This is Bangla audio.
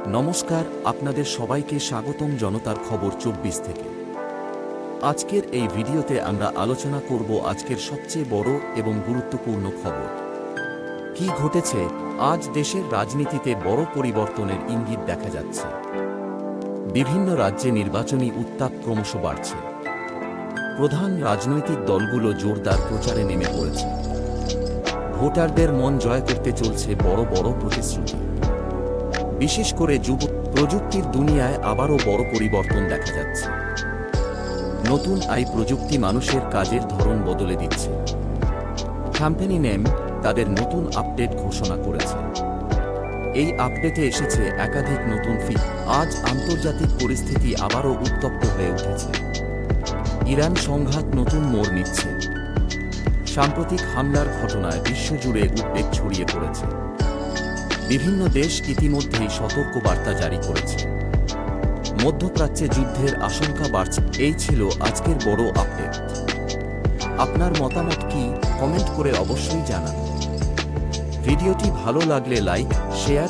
নমস্কার, আপনাদের সবাইকে স্বাগতম জনতার খবর ২৪ থেকে। আজকের এই ভিডিওতে আমরা আলোচনা করব আজকের সবচেয়ে বড় এবং গুরুত্বপূর্ণ খবর। কি ঘটেছে? আজ দেশের রাজনীতিতে বড় পরিবর্তনের ইঙ্গিত দেখা যাচ্ছে। বিভিন্ন রাজ্যে নির্বাচনী উত্তাপ ক্রমশ বাড়ছে। প্রধান রাজনৈতিক দলগুলো জোরদার প্রচারে নেমে পড়েছে। ভোটারদের মন জয় করতে চলছে বড় বড় প্রতিশ্রুতি। বিশেষ করে প্রযুক্তির দুনিয়ায় আবারও বড় পরিবর্তন দেখা যাচ্ছে। নতুন প্রযুক্তি মানুষের কাজের ধরন বদলে দিচ্ছে। কোম্পানি নেম তাদের নতুন আপডেট ঘোষণা করেছে। এই আপডেটে এসেছে একাধিক নতুন আজ আন্তর্জাতিক পরিস্থিতি আবারও উত্তপ্ত হয়ে উঠেছে। ইরান সংঘাত নতুন মোড় নিচ্ছে। সাম্প্রতিক হামলার ঘটনায় বিশ্বজুড়ে উদ্বেগ ছড়িয়ে পড়েছে। বিভিন্ন দেশ ইতিমধ্যেই সতর্কবার্তা জারি করেছে। মধ্যপ্রাচ্যে যুদ্ধের আশঙ্কা বাড়ছে। এই ছিল আজকের বড় আপডেট। আপনার মতামত কি? কমেন্ট করে অবশ্যই জানান। ভিডিওটি ভালো লাগলে লাইক, শেয়ার